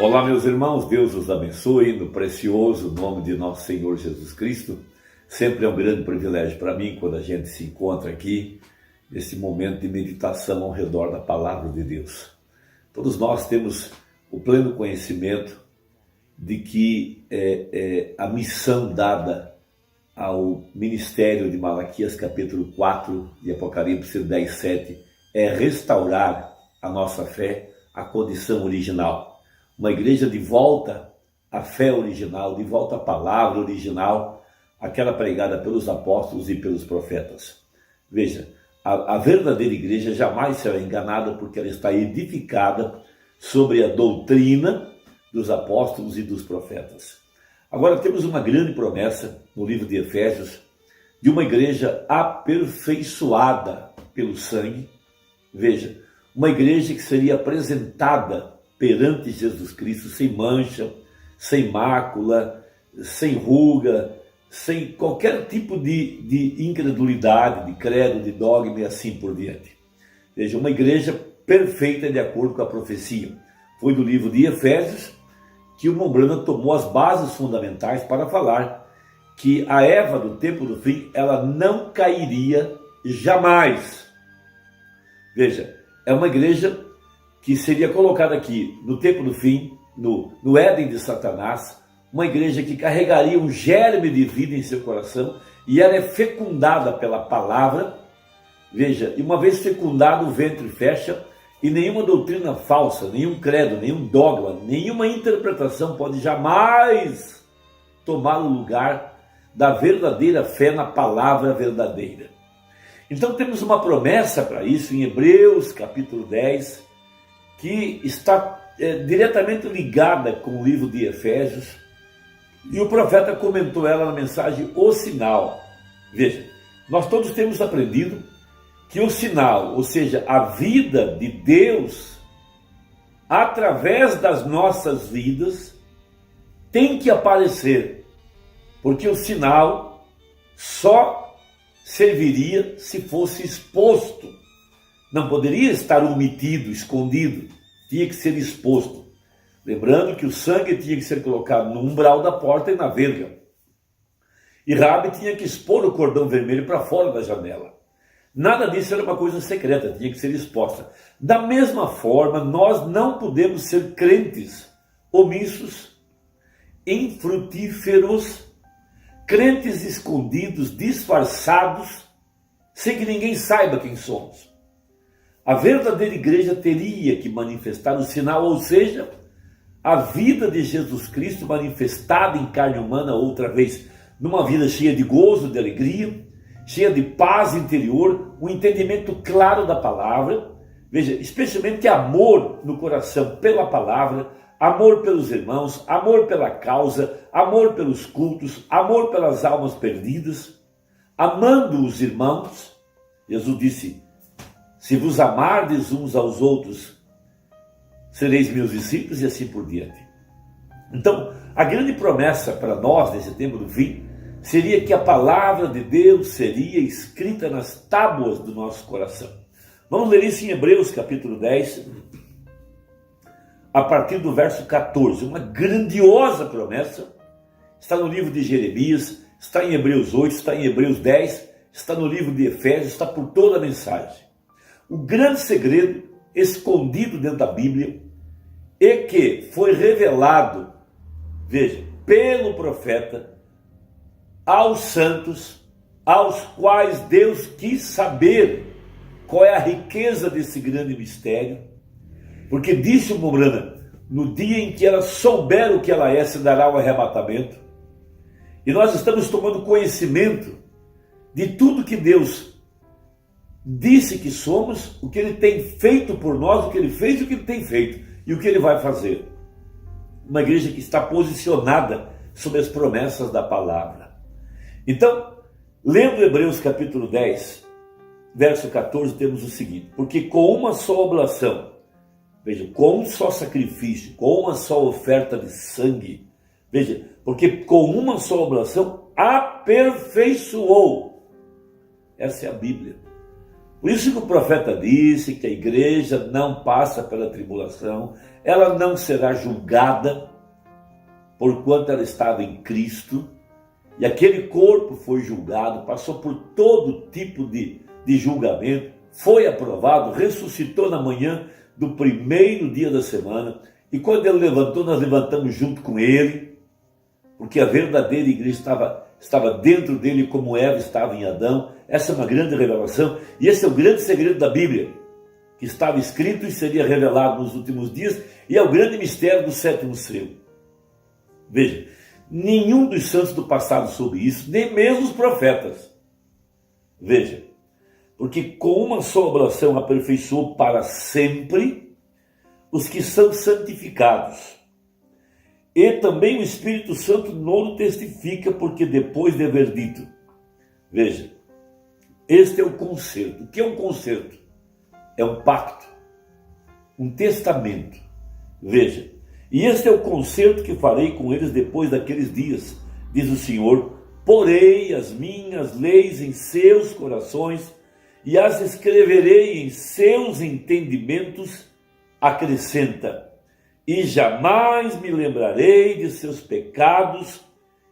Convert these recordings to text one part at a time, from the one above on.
Olá, meus irmãos, Deus os abençoe no precioso nome de nosso Senhor Jesus Cristo. Sempre é um grande privilégio para mim quando a gente se encontra aqui nesse momento de meditação ao redor da palavra de Deus. Todos nós temos o pleno conhecimento de que a missão dada ao ministério de Malaquias capítulo 4 e Apocalipse 10:7 é restaurar a nossa fé à condição original. Uma igreja de volta à fé original, de volta à palavra original, aquela pregada pelos apóstolos e pelos profetas. Veja, a verdadeira igreja jamais será enganada porque ela está edificada sobre a doutrina dos apóstolos e dos profetas. Agora temos uma grande promessa no livro de Efésios de uma igreja aperfeiçoada pelo sangue. Veja, uma igreja que seria apresentada perante Jesus Cristo sem mancha, sem mácula, sem ruga, sem qualquer tipo de incredulidade, de credo, de dogma e assim por diante. Veja, uma igreja perfeita de acordo com a profecia. Foi do livro de Efésios que o Mombrana tomou as bases fundamentais para falar que a Eva do tempo do fim, ela não cairia jamais. Veja, é uma igreja que seria colocada aqui no tempo do fim, no Éden de Satanás, uma igreja que carregaria um germe de vida em seu coração e ela é fecundada pela palavra. Veja, e uma vez fecundado o ventre fecha e nenhuma doutrina falsa, nenhum credo, nenhum dogma, nenhuma interpretação pode jamais tomar o lugar da verdadeira fé na palavra verdadeira. Então temos uma promessa para isso em Hebreus capítulo 10, que está diretamente ligada com o livro de Efésios, e o profeta comentou ela na mensagem O Sinal. Veja, nós todos temos aprendido que o sinal, ou seja, a vida de Deus, através das nossas vidas, tem que aparecer, porque o sinal só serviria se fosse exposto. Não poderia estar omitido, escondido, tinha que ser exposto. Lembrando que o sangue tinha que ser colocado no umbral da porta e na verga. E Rabi tinha que expor o cordão vermelho para fora da janela. Nada disso era uma coisa secreta, tinha que ser exposta. Da mesma forma, nós não podemos ser crentes omissos, infrutíferos, crentes escondidos, disfarçados, sem que ninguém saiba quem somos. A verdadeira igreja teria que manifestar o sinal, ou seja, a vida de Jesus Cristo manifestada em carne humana outra vez, numa vida cheia de gozo, de alegria, cheia de paz interior, um entendimento claro da palavra, veja, especialmente amor no coração pela palavra, amor pelos irmãos, amor pela causa, amor pelos cultos, amor pelas almas perdidas, amando os irmãos. Jesus disse: se vos amardes uns aos outros, sereis meus discípulos, e assim por diante. Então, a grande promessa para nós nesse tempo do fim seria que a palavra de Deus seria escrita nas tábuas do nosso coração. Vamos ler isso em Hebreus capítulo 10, a partir do verso 14. Uma grandiosa promessa. Está no livro de Jeremias, está em Hebreus 8, está em Hebreus 10, está no livro de Efésios, está por toda a mensagem. O grande segredo escondido dentro da Bíblia é que foi revelado, veja, pelo profeta aos santos, aos quais Deus quis saber qual é a riqueza desse grande mistério, porque disse o Mombrana, no dia em que ela souber o que ela é, se dará o arrebatamento, e nós estamos tomando conhecimento de tudo que Deus disse que somos, o que Ele tem feito por nós, o que Ele fez e o que Ele tem feito, e o que Ele vai fazer. Uma igreja que está posicionada sobre as promessas da palavra. Então, lendo Hebreus capítulo 10, verso 14, temos o seguinte: porque com uma só oblação, veja, com um só sacrifício, com uma só oferta de sangue, veja, porque com uma só oblação aperfeiçoou. Essa é a Bíblia. Por isso que o profeta disse que a igreja não passa pela tribulação, ela não será julgada, porquanto ela estava em Cristo, e aquele corpo foi julgado, passou por todo tipo de julgamento, foi aprovado, ressuscitou na manhã do primeiro dia da semana, e quando ele levantou, nós levantamos junto com ele, porque a verdadeira igreja estava dentro dele como Eva estava em Adão. Essa é uma grande revelação, e esse é o grande segredo da Bíblia, que estava escrito e seria revelado nos últimos dias, e é o grande mistério do sétimo selo. Veja, nenhum dos santos do passado soube isso, nem mesmo os profetas. Veja, porque com uma só oração aperfeiçoou para sempre os que são santificados. E também o Espírito Santo não testifica, porque depois de haver dito. Veja, este é o concerto. O que é um concerto? É um pacto, um testamento. Veja, e este é o concerto que farei com eles depois daqueles dias, diz o Senhor: porei as minhas leis em seus corações e as escreverei em seus entendimentos, acrescenta, e jamais me lembrarei de seus pecados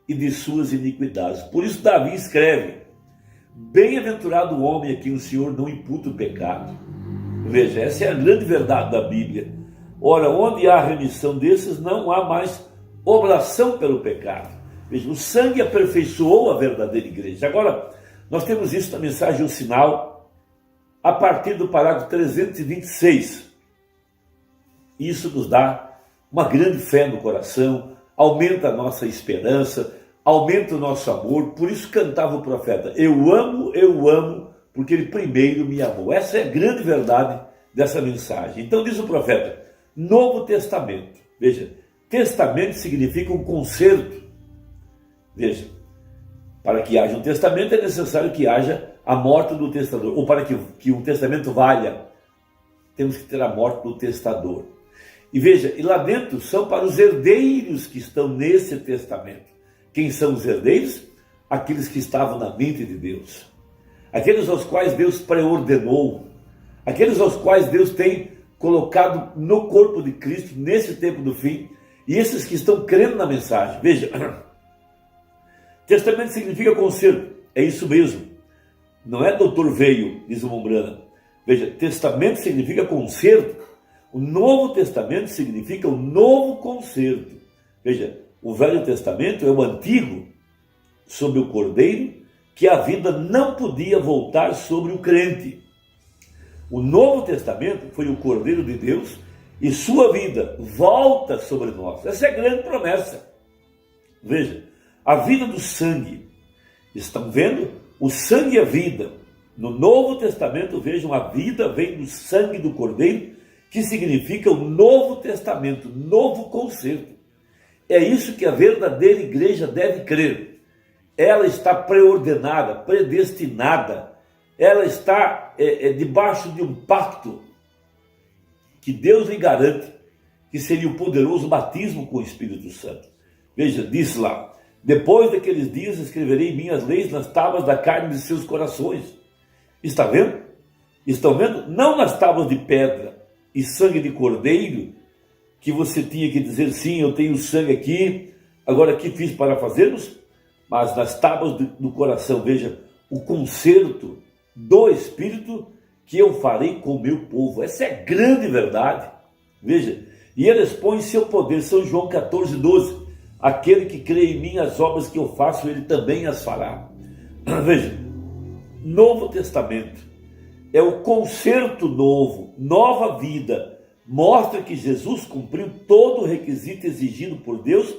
e de suas iniquidades. Por isso Davi escreve: bem-aventurado o homem a quem o Senhor não imputa o pecado. Veja, essa é a grande verdade da Bíblia. Ora, onde há remissão desses, não há mais oblação pelo pecado. Veja, o sangue aperfeiçoou a verdadeira igreja. Agora, nós temos isso na mensagem O Sinal, a partir do parágrafo 326. Isso nos dá uma grande fé no coração, aumenta a nossa esperança, aumenta o nosso amor. Por isso cantava o profeta: eu amo, porque ele primeiro me amou. Essa é a grande verdade dessa mensagem. Então diz o profeta: Novo Testamento. Veja, testamento significa um concerto. Veja, para que haja um testamento é necessário que haja a morte do testador, ou para que um testamento valha, temos que ter a morte do testador. E veja, e lá dentro são para os herdeiros que estão nesse testamento. Quem são os herdeiros? Aqueles que estavam na mente de Deus, aqueles aos quais Deus preordenou, aqueles aos quais Deus tem colocado no corpo de Cristo nesse tempo do fim, e esses que estão crendo na mensagem. Veja, testamento significa concerto, é isso mesmo, não é doutor veio, diz o Mombrana. Veja, testamento significa concerto. O Novo Testamento significa o novo concerto. Veja, o Velho Testamento é o antigo, sobre o Cordeiro, que a vida não podia voltar sobre o crente. O Novo Testamento foi o Cordeiro de Deus e sua vida volta sobre nós. Essa é a grande promessa. Veja, a vida do sangue. Estão vendo? O sangue é vida. No Novo Testamento, vejam, a vida vem do sangue do Cordeiro, que significa o Novo Testamento, novo concerto. É isso que a verdadeira igreja deve crer. Ela está preordenada, predestinada, ela está debaixo de um pacto que Deus lhe garante, que seria o poderoso batismo com o Espírito Santo. Veja, diz lá: depois daqueles dias escreverei minhas leis nas tábuas da carne de seus corações. Está vendo? Estão vendo? Não nas tábuas de pedra e sangue de cordeiro, que você tinha que dizer: sim, eu tenho sangue aqui, agora que fiz para fazermos? Mas nas tábuas do coração. Veja, o concerto do Espírito que eu farei com o meu povo. Essa é a grande verdade. Veja, e ele expõe seu poder, São João 14:12. Aquele que crê em mim, as obras que eu faço, ele também as fará. Veja, Novo Testamento é o concerto novo, nova vida. Mostra que Jesus cumpriu todo o requisito exigido por Deus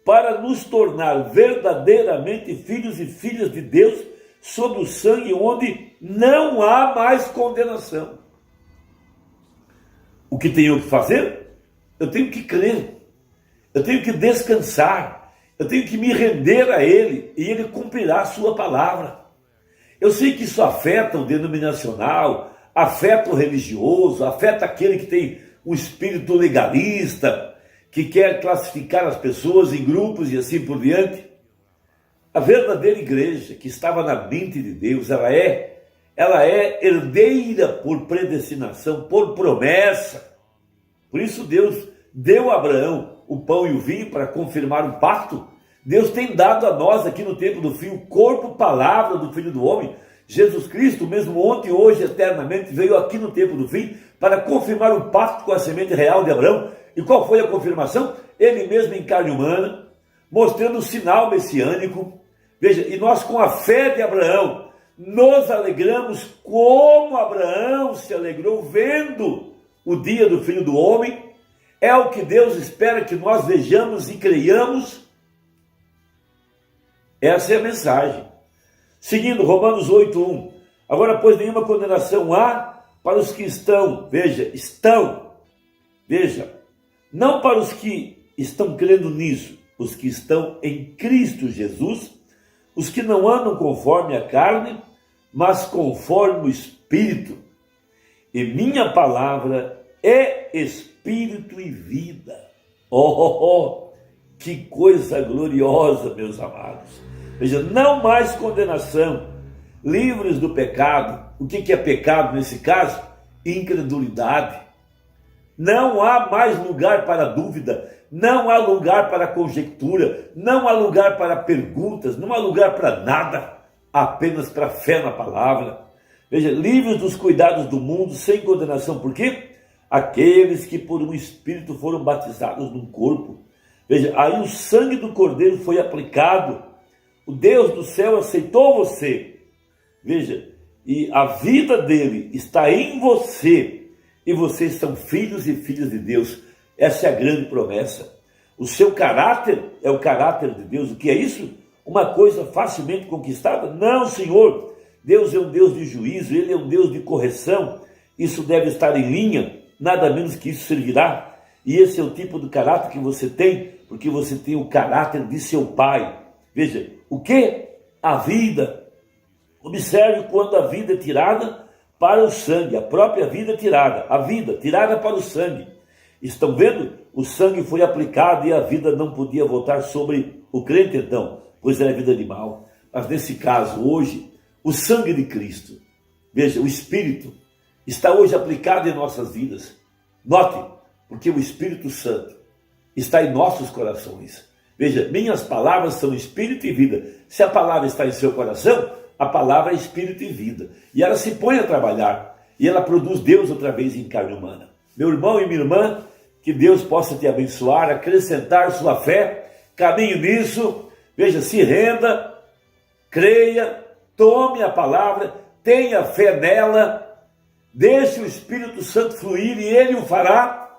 para nos tornar verdadeiramente filhos e filhas de Deus, sob o sangue, onde não há mais condenação. O que tenho que fazer? Eu tenho que crer, eu tenho que descansar, eu tenho que me render a Ele, e Ele cumprirá a sua palavra. Eu sei que isso afeta o denominacional, afeta o religioso, afeta aquele que tem um espírito legalista, que quer classificar as pessoas em grupos e assim por diante. A verdadeira igreja, que estava na mente de Deus, ela é ela é herdeira por predestinação, por promessa. Por isso Deus deu a Abraão o pão e o vinho para confirmar o pacto. Deus tem dado a nós aqui no tempo do fim o corpo, palavra do Filho do Homem. Jesus Cristo, mesmo ontem, hoje, eternamente, veio aqui no tempo do fim para confirmar o pacto com a semente real de Abraão. E qual foi a confirmação? Ele mesmo em carne humana, mostrando o sinal messiânico. Veja, e nós com a fé de Abraão, nos alegramos como Abraão se alegrou vendo o dia do Filho do Homem. É o que Deus espera que nós vejamos e creiamos. Essa é a mensagem. Seguindo, Romanos 8:1. Agora, pois, nenhuma condenação há para os que estão, veja, não para os que estão crendo nisso, os que estão em Cristo Jesus, os que não andam conforme a carne, mas conforme o Espírito. E minha palavra é Espírito e vida. Que coisa gloriosa, meus amados. Veja, não mais condenação, livres do pecado. O que é pecado nesse caso? Incredulidade. Não há mais lugar para dúvida, não há lugar para conjectura, não há lugar para perguntas, não há lugar para nada, apenas para fé na palavra. Veja, livres dos cuidados do mundo, sem condenação. Por quê? Aqueles que por um Espírito foram batizados num corpo. Veja, aí o sangue do Cordeiro foi aplicado. O Deus do céu aceitou você. Veja, e a vida dele está em você. E vocês são filhos e filhas de Deus. Essa é a grande promessa. O seu caráter é o caráter de Deus. O que é isso? Uma coisa facilmente conquistada? Não, Senhor. Deus é um Deus de juízo, Ele é um Deus de correção. Isso deve estar em linha, nada menos que isso servirá. E esse é o tipo de caráter que você tem, porque você tem o caráter de seu pai. Veja, o que? A vida. Observe quando a vida é tirada para o sangue, a própria vida é tirada, a vida tirada para o sangue. Estão vendo? O sangue foi aplicado e a vida não podia voltar sobre o crente então, pois era vida animal. Mas nesse caso, hoje, o sangue de Cristo, veja, o Espírito, está hoje aplicado em nossas vidas. Note, porque o Espírito Santo está em nossos corações. Veja, minhas palavras são espírito e vida. Se a palavra está em seu coração, a palavra é espírito e vida. E ela se põe a trabalhar. E ela produz Deus outra vez em carne humana. Meu irmão e minha irmã, que Deus possa te abençoar, acrescentar sua fé, caminhe nisso. Veja, se renda, creia, tome a palavra, tenha fé nela, deixe o Espírito Santo fluir e Ele o fará.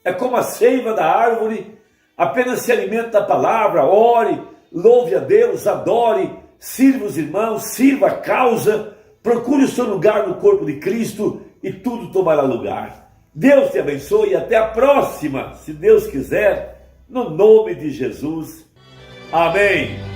É como a seiva da árvore, apenas se alimente da palavra, ore, louve a Deus, adore, sirva os irmãos, sirva a causa, procure o seu lugar no corpo de Cristo e tudo tomará lugar. Deus te abençoe e até a próxima, se Deus quiser, no nome de Jesus. Amém.